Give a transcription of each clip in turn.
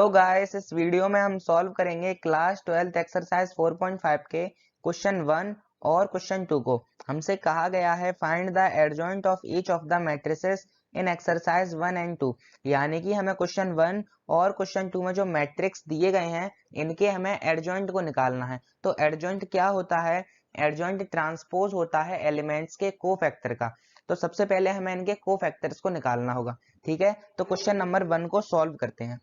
तो गाइस इस वीडियो में हम सॉल्व करेंगे क्लास 12th एक्सरसाइज 4.5 के क्वेश्चन 1 और क्वेश्चन 2 को। हमसे कहा गया है find the adjoint of each of the matrices in exercise 1 and 2, यानी कि हमें क्वेश्चन 1 और क्वेश्चन 2 में जो मैट्रिक्स दिए गए हैं इनके हमें एडजॉइंट को निकालना है। तो एडजॉइंट क्या होता है? एडजॉइंट ट्रांसपोज होता है एलिमेंट्स के कोफैक्टर का। तो सबसे पहले हमें इनके कोफैक्टर्स को निकालना होगा। ठीक है, तो क्वेश्चन नंबर 1 को सॉल्व करते हैं।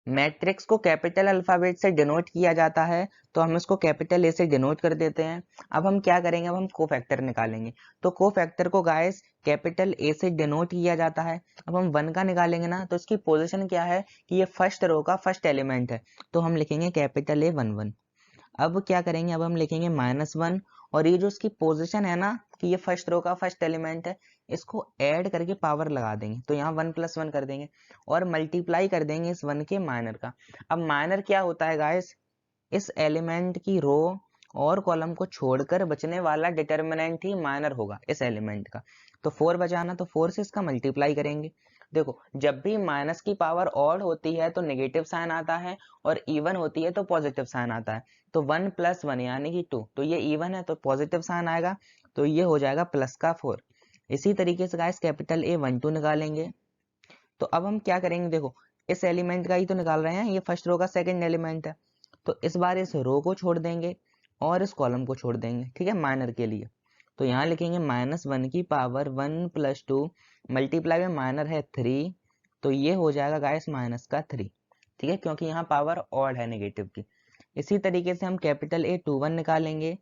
मैट्रिक्स को कैपिटल अल्फाबेट से डिनोट किया जाता है, तो हम इसको कैपिटल ए से डिनोट कर देते हैं। अब हम क्या करेंगे? अब हम कोफैक्टर निकालेंगे। तो कोफैक्टर को गाइस कैपिटल ए से डिनोट किया जाता है। अब हम 1 का निकालेंगे ना, तो इसकी पोजीशन क्या है कि ये फर्स्ट रो का फर्स्ट एलिमेंट है, तो हम लिखेंगे कैपिटल ए 1 1। अब क्या करेंगे? अब हम लिखेंगे -1, और ये जो इसकी पोजीशन है ना कि ये फर्स्ट रो का फर्स्ट एलिमेंट है, इसको ऐड करके पावर लगा देंगे, तो यहाँ 1 + 1 कर देंगे और मल्टीप्लाई कर देंगे इस 1 के माइनर का। अब माइनर क्या होता है गाइस? इस एलिमेंट की रो और कॉलम को छोड़कर बचने वाला डिटर्मिनेंट ही माइनर होगा इस एलिमेंट का। तो 4 बचाना, तो 4 से इसका मल्टीप्लाई करेंगे। देखो, जब भी माइनस की पावर ऑड होती है तो नेगेटिव साइन आता है, और इवन होती है तो पॉजिटिव साइन आता है। तो 1 + 1 यानी कि 2, तो ये इवन है तो पॉजिटिव साइन आएगा, तो ये हो जाएगा प्लस का 4। इसी तरीके से गाइस कैपिटल ए 1 2 निकालेंगे। तो अब हम क्या करेंगे? देखो, इस एलिमेंट का ही तो निकाल रहे हैं, ये फर्स्ट रो का सेकंड एलिमेंट है, तो इस बार इस रो को छोड़ देंगे और इस कॉलम को छोड़ देंगे। ठीक है, माइनर के लिए। तो यहाँ लिखेंगे -1 की पावर 1 + 2 मल्टीप्लाई में माइनर है 3, तो ये हो जाएगा गाइस -3। ठीक है, क्योंकि यहाँ पावर ऑड है नेगेटिव की। इसी तरीके से हम कैपिटल ए 2 1 निकालेंगे,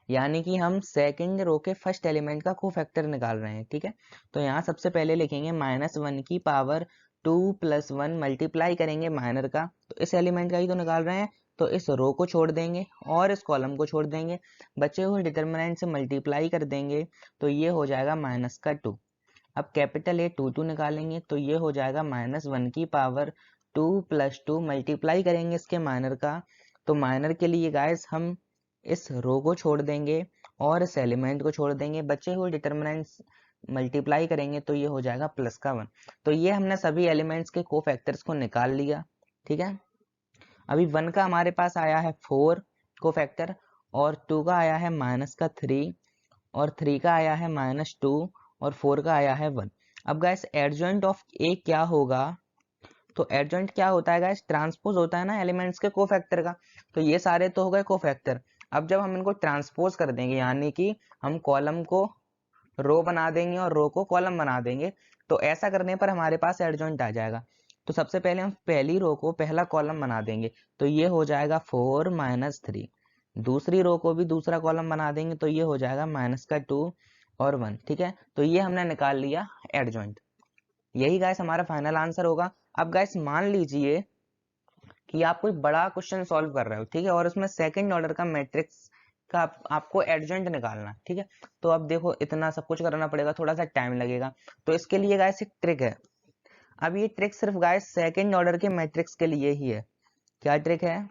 यानी कि हम सेकंड रो के फर्स्ट एलिमेंट का कोफैक्टर निकाल रहे हैं। ठीक है, तो यहाँ सबसे पहले लिखेंगे -1 की पावर 2 + 1 मल्टीप्लाई करेंगे माइनर का, तो इस एलिमेंट का ही तो निकाल रहे हैं, तो इस रो को छोड़ देंगे और इस कॉलम को छोड़ देंगे, बचे हुए डिटर्मिनेंट से मल्टीप्लाई कर देंगे, तो ये हो जाएगा -2। अब कैपिटल ए 2 2 निकालेंगे, तो ये हो जाएगा -1 की पावर 2 + 2 मल्टीप्लाई करेंगे इसके माइनर का। तो माइनर के लिए गाइस हम इस रो को छोड़ देंगे और इस एलिमेंट को छोड़ देंगे, बचे हुए डिटर्मिनेंट्स मल्टीप्लाई करेंगे, तो ये हो जाएगा प्लस का 1। तो ये हमने सभी एलिमेंट्स के कोफैक्टर्स को निकाल लिया। ठीक है, अभी 1 का हमारे पास आया है 4 कोफैक्टर, और 2 का आया है -3, और 3 का आया है -2, और 4 का आया है 1। अब गाइस एडजॉइंट ऑफ ए क्या होगा? तो एडजॉइंट क्या होता है गाइस? ट्रांसपोज होता है ना एलिमेंट्स के कोफैक्टर का। तो ये सारे तो हो गए कोफैक्टर। अब जब हम इनको ट्रांसपोज कर देंगे, यानी कि हम कॉलम को रो बना देंगे और रो को कॉलम बना देंगे, तो ऐसा करने पर हमारे पास एडजॉइंट आ जाएगा। तो सबसे पहले हम पहली रो को पहला कॉलम बना देंगे, तो ये हो जाएगा 4 - 3। दूसरी रो को भी दूसरा कॉलम बना देंगे, तो ये हो जाएगा -2 और 1। ठीक है, तो ये हमने निकाल लिया एडजॉइंट। यही गाइस हमारा फाइनल आंसर होगा। अब गाइस मान लीजिए कि आप कोई बड़ा क्वेश्चन सॉल्व कर रहे हो, ठीक है, और उसमें सेकंड ऑर्डर का मैट्रिक्स का आपको एडजॉइंट निकालना है। ठीक है, तो अब देखो इतना सब कुछ करना पड़ेगा, थोड़ा सा टाइम लगेगा। तो इसके लिए गाइस एक ट्रिक है। अब ये ट्रिक सिर्फ गाइस सेकंड ऑर्डर के मैट्रिक्स के लिए ही है। क्या ट्रिक है?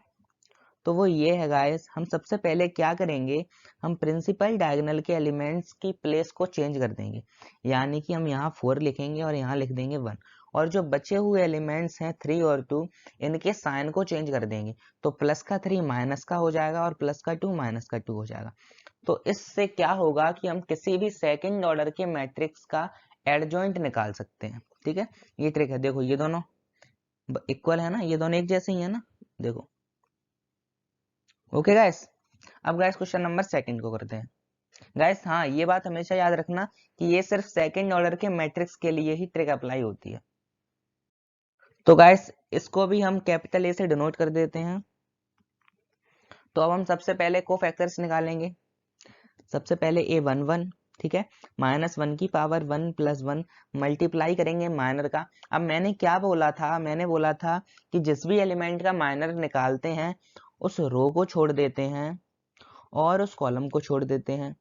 तो वो ये है गाइस, हम सबसे पहले क्या करेंगे? हम प्रिंसिपल डायगोनल के एलिमेंट्स की प्लेस को चेंज कर देंगे, यानी कि हम यहाँ 4 लिखेंगे और यहाँ लिख देंगे 1, और जो बचे हुए एलिमेंट्स हैं 3 और 2, इनके साइन को चेंज कर देंगे। तो प्लस का 3 माइनस का हो जाएगा और प्लस का 2 माइनस का 2 हो जाएगा। तो इससे क्या होगा कि हम किसी भी सेकंड ऑर्डर के मैट्रिक्स का एडजॉइंट निकाल सकते हैं। ठीक है, ये ट्रिक है। देखो ये दोनों इक्वल है ना, ये दोनों एक जैसे ही है ना, देखो। ओके गाइस, अब गाइस क्वेश्चन नंबर सेकंड को करते हैं। गाइस हाँ, ये बात हमेशा याद रखना कि ये सिर्फ सेकंड ऑर्डर के मैट्रिक्स के लिए ही ट्रिक अप्लाई होती है। तो गाइस इसको भी हम कैपिटल ए से डिनोट कर देते हैं। तो अब हम सबसे पहले कोफैक्टर्स निकालेंगे। सबसे पहले A11, ठीक है, -1 की पावर 1 + 1 मल्टीप्लाई करेंगे माइनर का। अब मैंने क्या बोला था? मैंने बोला था कि जिस भी एलिमेंट का माइनर निकालते हैं उस रो को छोड़ देते हैं और उस कॉलम को छोड़ देते हैं,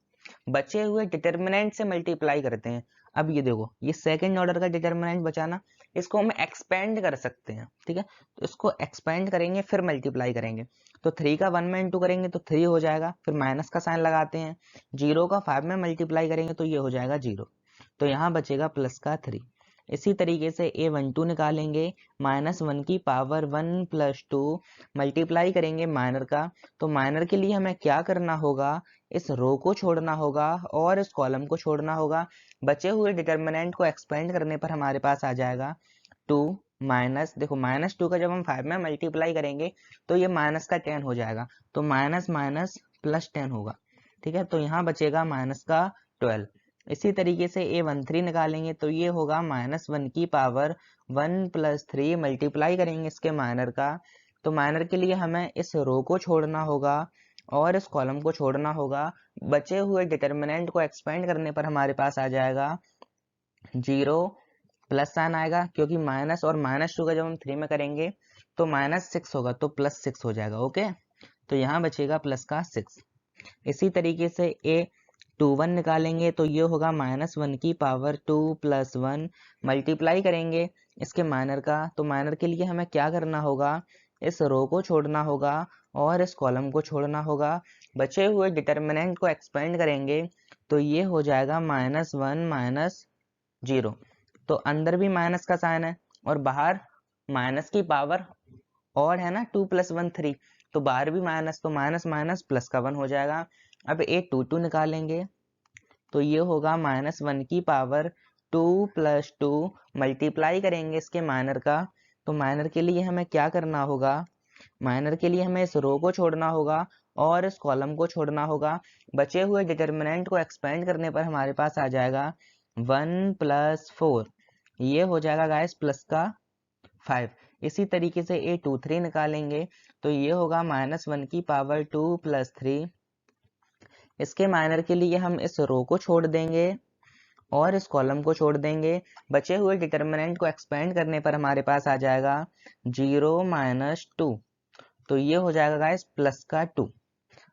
बचे हुए डिटर्मिनेंट से मल्टीप्लाई करते हैं। अब ये देखो, ये सेकंड ऑर्डर का डिटर्मिनेंट बचा ना, इसको हम एक्सपेंड कर सकते हैं। ठीक है, तो इसको एक्सपेंड करेंगे फिर मल्टीप्लाई करेंगे। तो 3 का 1 में इंटू करेंगे तो 3 हो जाएगा, फिर माइनस का साइन लगाते हैं। 0 का 5 में मल्टीप्लाई करेंगे तो ये हो जाएगा 0, तो यहाँ बचेगा प्लस का 3। इसी तरीके से A12 निकालेंगे, -1 की पावर 1 + 2 मल्टीप्लाई करेंगे माइनर का। तो माइनर के लिए हमें क्या करना होगा, इस रो को छोड़ना होगा और इस कॉलम को छोड़ना होगा। बचे हुए डिटर्मिनेंट को एक्सपेंड करने पर हमारे पास आ जाएगा 2 माइनस, देखो -2 का जब हम 5 में मल्टीप्लाई करेंगे तो ये माइनस का 10 हो जाएगा, तो माइनस माइनस प्लस 10 होगा। ठीक है, तो यहाँ बचेगा माइनस का 12। इसी तरीके से A13 निकालेंगे तो ये होगा -1 की पावर 1 + 3 मल्टीप्लाई करेंगे इसके माइनर का। तो माइनर के लिए हमें इस रो को छोड़ना होगा और इस कॉलम को छोड़ना होगा। बचे हुए डिटर्मिनेंट को एक्सपेंड करने पर हमारे पास आ जाएगा 0, प्लस साइन आएगा क्योंकि माइनस और -2 का जब हम 3 में करेंगे तो -6 होगा, तो +6 हो जाएगा। ओके, तो यहाँ बचेगा प्लस का 6। इसी तरीके से A21 निकालेंगे तो ये होगा -1 की पावर 2 + 1 मल्टीप्लाई करेंगे इसके माइनर का। तो माइनर के लिए हमें क्या करना होगा, इस रो को छोड़ना होगा और इस कॉलम को छोड़ना होगा। बचे हुए डिटर्मिनेंट को एक्सपेंड करेंगे तो ये हो जाएगा -1 - 0। तो अंदर भी माइनस का साइन है और बाहर माइनस की पावर और है ना, 2 + 1 3, तो बाहर भी माइनस, तो माइनस माइनस प्लस का 1 हो जाएगा। अब A22 निकालेंगे तो ये होगा -1 की पावर 2 + 2 मल्टीप्लाई करेंगे इसके माइनर का। तो माइनर के लिए हमें क्या करना होगा, माइनर के लिए हमें इस रो को छोड़ना होगा और इस कॉलम को छोड़ना होगा। बचे हुए डिटर्मिनेंट को एक्सपेंड करने पर हमारे पास आ जाएगा 1 + 4, ये हो जाएगा गाइस प्लस का 5। इसी तरीके से A23 निकालेंगे तो ये होगा -1 की पावर 2 + 3। इसके माइनर के लिए हम इस रो को छोड़ देंगे और इस कॉलम को छोड़ देंगे। बचे हुए डिटर्मिनेंट को एक्सपेंड करने पर हमारे पास आ जाएगा 0 - 2, तो ये हो जाएगा गाइस प्लस का 2।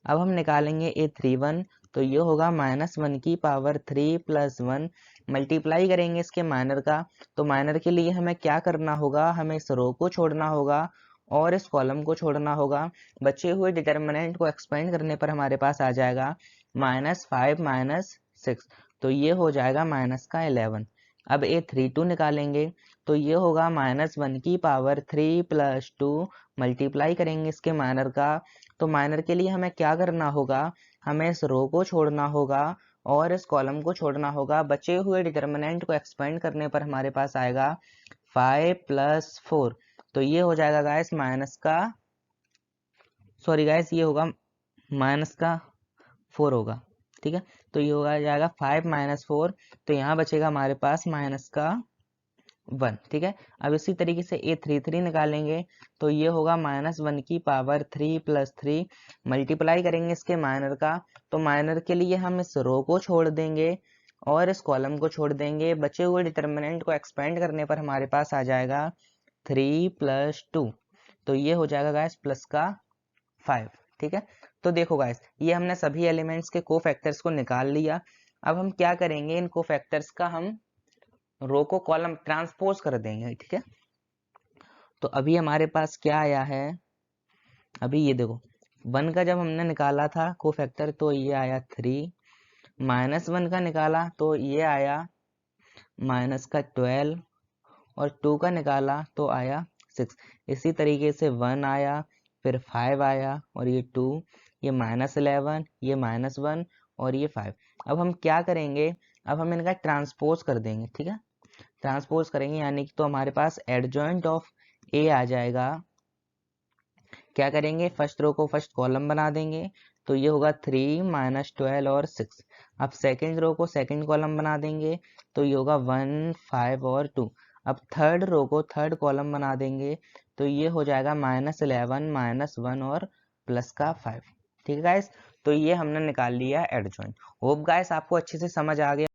अब हम निकालेंगे A31 तो ये होगा -1 की पावर 3 + 1 मल्टीप्लाई करेंगे इसके माइनर का। तो माइनर के लिए हमें क्या करना होगा, हमें इस रो को छोड़ना होगा और इस कॉलम को छोड़ना होगा। बचे हुए डिटर्मिनेंट को एक्सपेंड करने पर हमारे पास आ जाएगा -5 - 6, तो ये हो जाएगा माइनस का 11। अब A32 निकालेंगे तो ये होगा -1 की पावर 3 + 2 मल्टीप्लाई करेंगे इसके माइनर का। तो माइनर के लिए हमें क्या करना होगा, हमें इस रो को छोड़ना होगा और इस कॉलम को छोड़ना होगा। बचे हुए डिटर्मिनेंट को एक्सपेंड करने पर हमारे पास आएगा 5 + 4, तो ये हो जाएगा गाइस माइनस का, सॉरी गाइस, ये होगा माइनस का 4 होगा। ठीक है, तो ये होगा जाएगा 5 - 4, तो यहाँ बचेगा हमारे पास माइनस का 1। ठीक है, अब इसी तरीके से A33 निकालेंगे तो ये होगा -1 की पावर 3 + 3 मल्टीप्लाई करेंगे इसके माइनर का। तो माइनर के लिए हम इस रो को छोड़ देंगे और इस कॉलम को छोड़ देंगे। बचे हुए डिटर्मिनेंट को एक्सपेंड करने पर हमारे पास आ जाएगा 3 + 2, तो ये हो जाएगा गाइस प्लस का 5। ठीक है, तो देखो गाइस, ये हमने सभी एलिमेंट्स के कोफैक्टर्स को निकाल लिया। अब हम क्या करेंगे, इन कोफैक्टर्स का हम रो को कॉलम ट्रांसपोज कर देंगे। ठीक है, तो अभी हमारे पास क्या आया है, अभी ये देखो 1 का जब हमने निकाला था कोफैक्टर तो ये आया 3, -1 का निकाला तो ये आया माइनस का 12 और 2 का निकाला तो आया 6। इसी तरीके से 1 आया, फिर 5 आया और ये 2, ये -11, ये -1 और ये 5। अब हम क्या करेंगे, अब हम इनका ट्रांसपोज कर देंगे। ठीक है, ट्रांसपोज करेंगे यानी कि तो हमारे पास एडजॉइंट ऑफ ए आ जाएगा। क्या करेंगे, फर्स्ट रो को फर्स्ट कॉलम बना देंगे तो ये होगा 3 - 12 और 6। अब सेकंड रो को सेकंड कॉलम बना देंगे तो ये होगा 1 5 और 2। अब थर्ड रो को थर्ड कॉलम बना देंगे तो ये हो जाएगा -11 -1 और प्लस का 5। ठीक है गाइस, तो ये हमने निकाल लिया एडजॉइंट। होप गाइस आपको अच्छे से समझ आ गया।